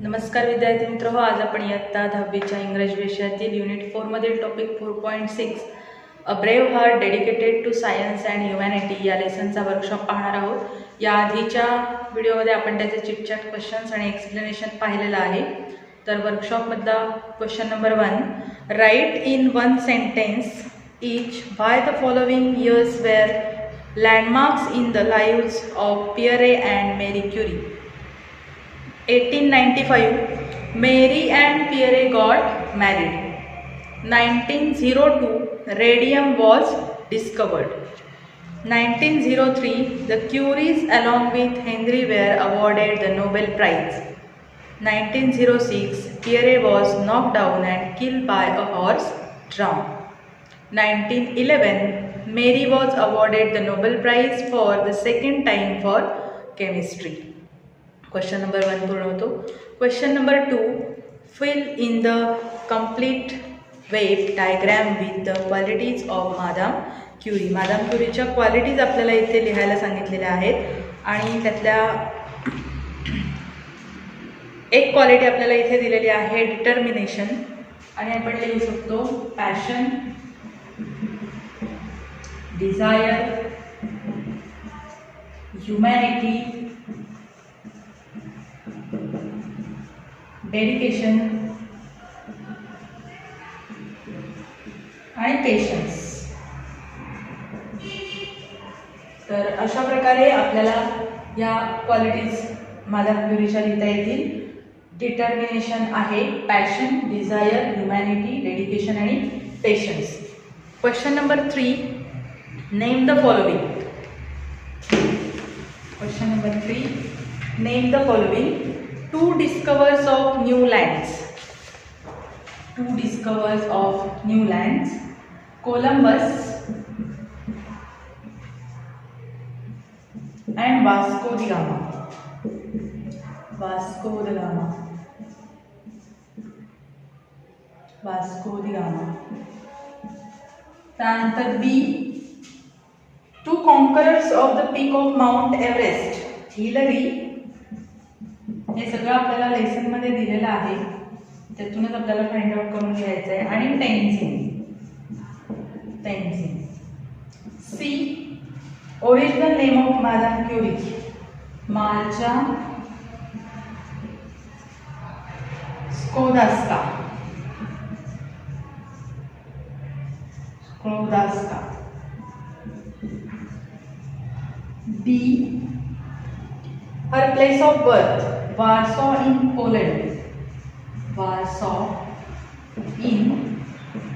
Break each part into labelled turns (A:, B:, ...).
A: नमस्कार विद्यार्थी मित्र हो, आज आपण इयत्ता 10वीच्या इंग्रजी विषयातील युनिट 4 मधील topic 4.6 a brave heart dedicated to science and humanity या लेसनचा वर्कशॉप पाहणार आहोत। या आधीच्या व्हिडिओमध्ये आपण त्याचे चिटचॅट क्वेश्चन्स आणि एक्सप्लेनेशन पाहिलेलं आहे। तर वर्कशॉपमधला question number 1, write in one sentence each why the following years were landmarks in the lives of Pierre and Marie Curie. 1895 Mary and Pierre got married. 1902 radium was discovered. 1903 the Curies along with Henry were awarded the Nobel Prize. 1906 Pierre was knocked down and killed by a horse drawn. 1911 Mary was awarded the Nobel Prize for the second time for chemistry. Question number 1 पूर्ण होतो। Question number 2, fill in the complete wave diagram with the qualities of Madame Curie. Madame Curieच्या qualities आपल्याला इथे लिहायला सांगितलेल्या आहेत आणि त्यातल्या एक क्वालिटी आपल्याला इथे दिलेली आहे डिटर्मिनेशन, आणि आपण लिहू शकतो पॅशन, डिझायर, ह्युमॅनिटी, डेडिकेशन आणि पेशन्स। तर अशा प्रकारे आपल्याला या क्वालिटीज मॅडम क्युरीच्या लिहिता येतील। डिटर्मिनेशन आहे पॅशन, डिझायर, ह्युमॅनिटी, डेडिकेशन आणि patience. Question number 3, name the following. Question number 3, name the following. Two discoverers of new lands. Two discoverers of new lands. Columbus and Vasco da Gama. Vasco da Gama. Vasco da Gama. त्यानंतर B, two conquerors of the peak of Mount Everest. Hillary. हे सगळं आपल्याला lesson मध्ये दिलेलं आहे, त्यातूनच आपल्याला find out करून घ्यायचं आहे। आणि Tenzing. C, original name of Madame Curie. Maria Sklodowska. D, her place of birth, Warsaw in Poland. Warsaw in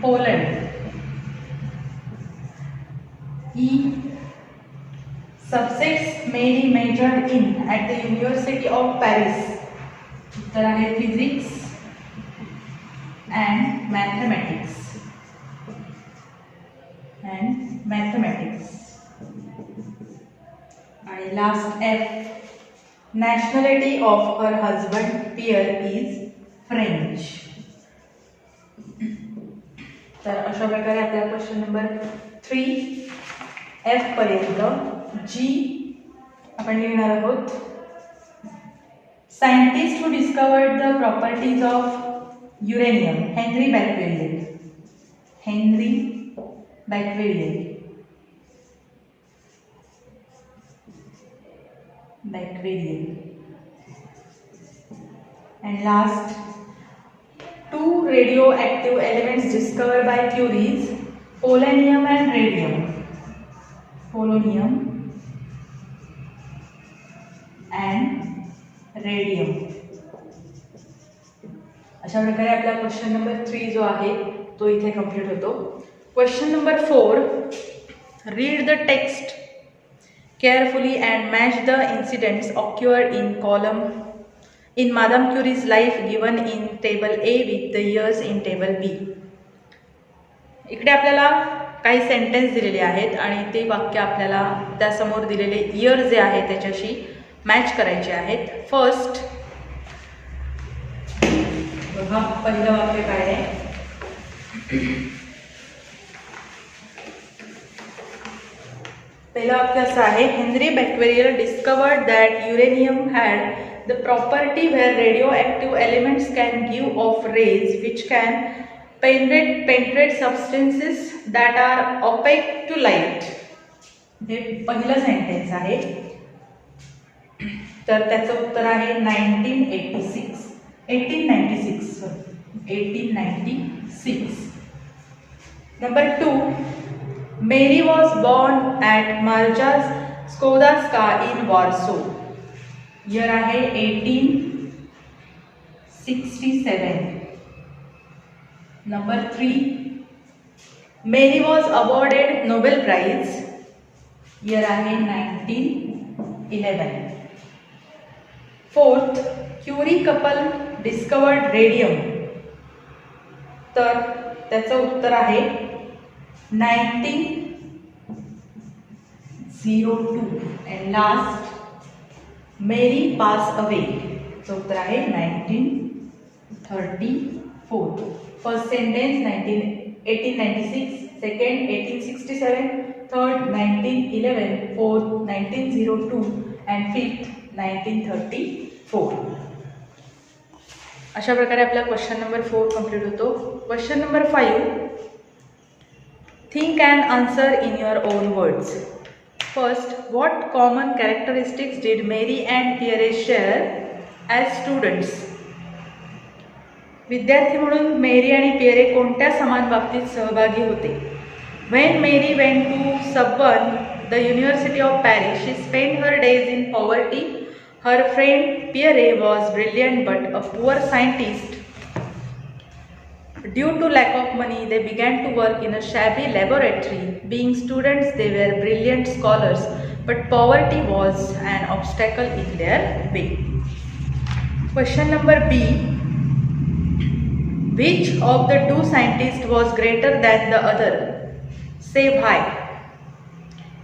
A: Poland. E, subjects Mary majored in at the University of Paris. उत्तर आहे physics and mathematics. आणि last F, nationality of her husband Pierre is French. तर अशा प्रकारे आपला question number 3 F पर्यंत। G आपण लिहिणार आहोत, scientist who discovered the properties of uranium, Henri Becquerel. And last, two radioactive elements discovered by Curie, polonium and radium. अशा प्रकारे आपला क्वेश्चन नंबर 3 जो आहे तो इथे कंप्लीट होतो। Question number 4, read the text carefully and match the incidents occurred in column in Madame Curie's life given in table A with the years in table B. इकडे आपल्याला काही सेंटेन्स दिलेले आहेत आणि ते वाक्य आपल्याला त्यासमोर दिलेले इयर जे आहे त्याच्याशी मॅच करायचे आहेत। फर्स्ट बघा, पहिलं वाक्य काय आहे? पहिलं वाक्य असं आहे, Henri Becquerel discovered that uranium had the property where radioactive elements can give off rays which can penetrate substances that are opaque to light. हे पहिलं सेंटेन्स आहे. तर त्याचं उत्तर आहे 1896. Number 2, Mary was born at Marja Skłodowska in Warsaw. Year आहे 1867. Number 3, Mary was awarded Nobel Prize. Year आहे 1911. Fourth, Curie couple discovered radium. तर त्याचं उत्तर आहे 1902. And last, Mary passed away. त्याचं उत्तर आहे 1934. First sentence 1896, second 1867, third 1911, fourth 1902 and fifth 1934. अशा प्रकारे आपला क्वेश्चन नंबर 4 कंप्लीट होतो. Question number 5, think and answer in your own words. First, what common characteristics did Marie and Pierre share as students. विद्यार्थी म्हणून मेरी आणि पियरे कोणत्या समान बाबतीत सहभागी होते. When Mary went to Sorbonne, the University of Paris, she spent her days in poverty. Her friend Pierre was brilliant but a poor scientist. Due to lack of money, they began to work in a shabby laboratory. Being students, they were brilliant scholars, but poverty was an obstacle in their way. Question number B. Which of the two scientists was greater than the other? Say why.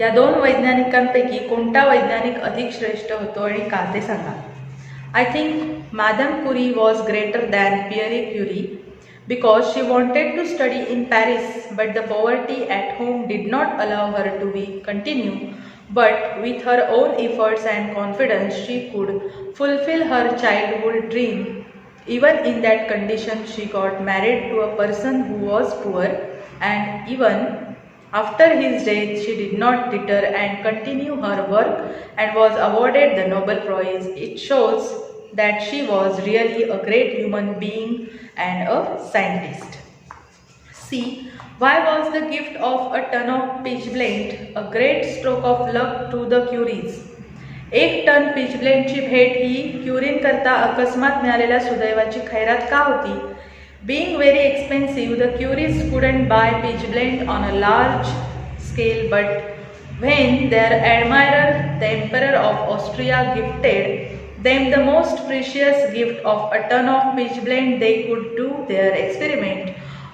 A: या दोन वैज्ञानिकांपैकी कोणता वैज्ञानिक अधिक श्रेष्ठ होतो आणि का ते सांगा. I think Madame Curie was greater than Pierre Curie because she wanted to study in Paris but the poverty at home did not allow her to be continue but with her own efforts and confidence she could fulfil her childhood dream. Even in that condition, she got married to a person who was poor, and even after his death, she did not deter and continue her work and was awarded the Nobel Prize. It shows that she was really a great human being and a scientist. C. Why was the gift of a ton of pitchblende a great stroke of luck to the Curies? 1 ton पिचब्लेंडची भेट ही क्युरींकरता अकस्मात मिळालेल्या सुदैवाची खैरात का होती. Being very expensive, the Curies couldn't buy pitchblende on a large scale, but when their admirer, the Emperor of Austria, gifted them the most precious gift of a ton of pitchblende, they could do their experiment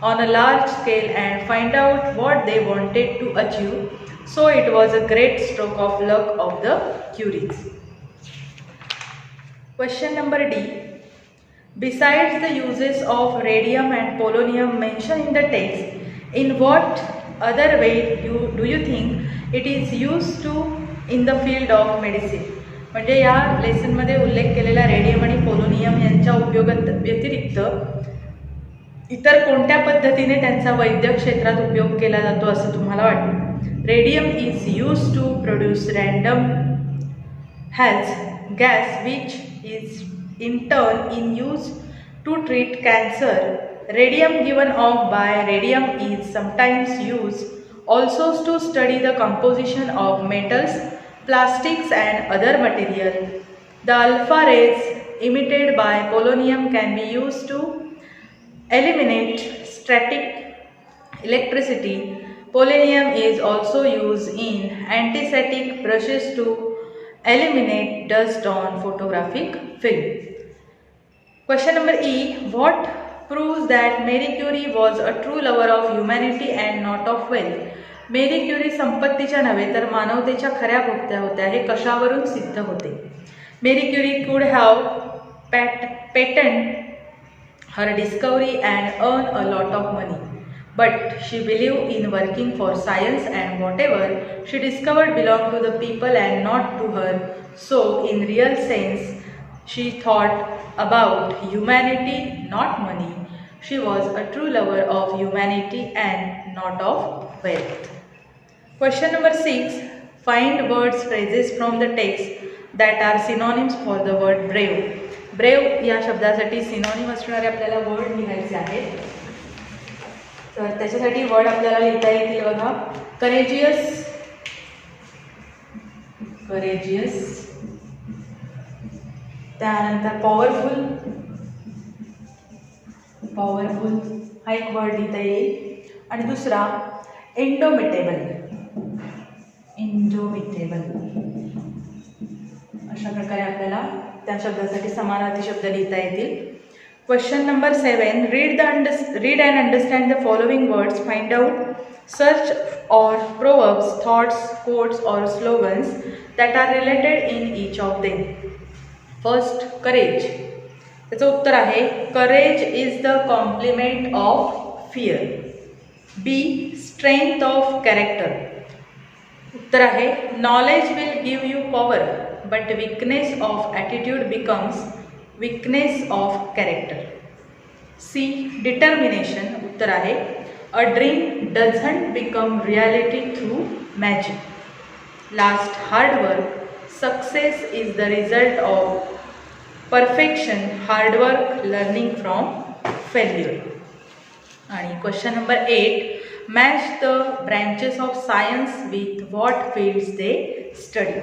A: on a large scale and find out what they wanted to achieve. So it was a great stroke of luck of the Curies. Question number D. Besides the uses of radium and polonium mentioned in the text, in what other way do you think it is used to in the field of medicine? म्हणजे या लेसनमध्ये उल्लेख केलेला radium आणि polonium यांच्या उपयोगाव्यतिरिक्त इतर कोणत्या पद्धतीने त्यांचा वैद्यक क्षेत्रात उपयोग केला जातो असं तुम्हाला वाटतं. Radium is used to produce random gas which is in turn used to treat cancer. Radium given off by radium is sometimes used also to study the composition of metals, plastics and other material. The alpha rays emitted by polonium can be used to eliminate static electricity. Polonium is also used in antiseptic brushes to eliminate dust on photographic film. Question number E. What proves that Marie Curie was a true lover of humanity and not of wealth? Marie Curie संपत्तीच्या नव्हे तर मानवतेच्या खऱ्या भोक्त्या होत्या हे कशावरून सिद्ध होते. Marie Curie could have patented her discovery and earn a lot of money. But she believed in working for science and whatever she discovered belonged to the people and not to her. So in real sense, She thought about humanity, not money. She was a true lover of humanity and not of wealth. Question number 6. Find words, phrases from the text that are synonyms for the word brave. Brave या शब्दासाठी synonym असणारे आपल्याला word लिहायचे आहेत. तर त्याच्यासाठी word आपल्याला लिहिता येतील बघा. Courageous, courageous. त्यानंतर पॉवरफुल, पॉवरफुल हा एक वर्ड लिहिता येईल. आणि दुसरा इंडोमिटेबल, इंडोमिटेबल. अशा प्रकारे आपल्याला त्या शब्दासाठी समानार्थी शब्द लिहिता येतील. Question number 7. Read and understand the following words. Find out, search or proverbs, thoughts, quotes or slogans that are related in each of them. First, courage. त्याचं उत्तर आहे courage is the complement of fear. B. strength of character. उत्तर आहे knowledge will give you power, but weakness of attitude becomes weakness of character. C. determination. उत्तर आहे a dream doesn't become reality through magic. Last, hard work. Success is the result of perfection, hard work, learning from failure. आणि question number 8. Match the branches of science with what fields they study.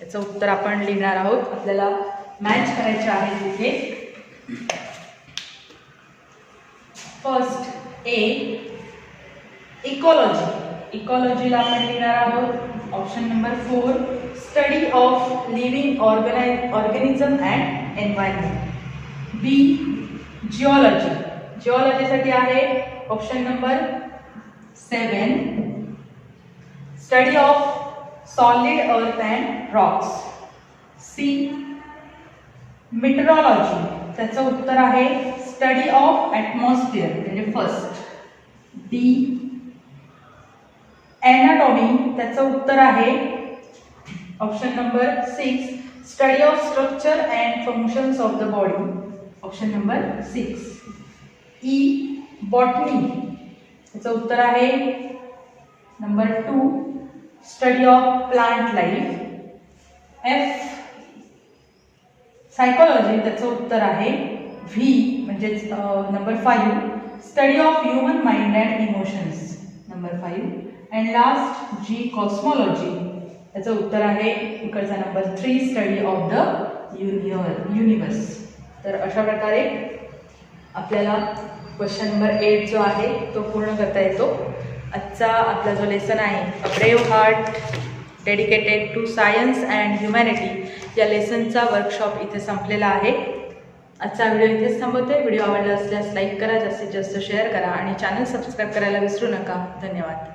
A: याचं उत्तर आपण लिहिणार आहोत. आपल्याला match करायचे आहे तिथे. First A ecology. इकॉलॉजीला आपण लिहिणार आहोत option number 4 study of living organism and environment. B geology. जिओलॉजीसाठी आहे option number 7 study of solid earth and rocks. C metrology. त्याचं उत्तर आहे स्टडी ऑफ ॲटमॉस्फिअर म्हणजे फर्स्ट. D anatomy. त्याचं उत्तर आहे option number 6 study of structure and functions of the body. Option number 6. E botany. त्याचं उत्तर आहे number 2 study of plant life. F psychology. त्याचं उत्तर आहे व्ही म्हणजेच number 5 study of human mind and emotions. Number 5. And last G cosmology. त्याचं उत्तर आहे इकडचा number 3 study of the universe. तर अशा प्रकारे आपल्याला क्वेश्चन नंबर 8 जो आहे तो पूर्ण करता येतो. आजचा आपला जो लेसन आहे a brave heart dedicated to science and humanity या लेसनचा वर्कशॉप इथे संपलेला आहे. आजचा व्हिडिओ इथेच थांबवते. व्हिडिओ आवडला असल्यास लाईक करा, जास्तीत जास्त शेअर करा आणि चॅनल सबस्क्राईब करायला विसरू नका. धन्यवाद.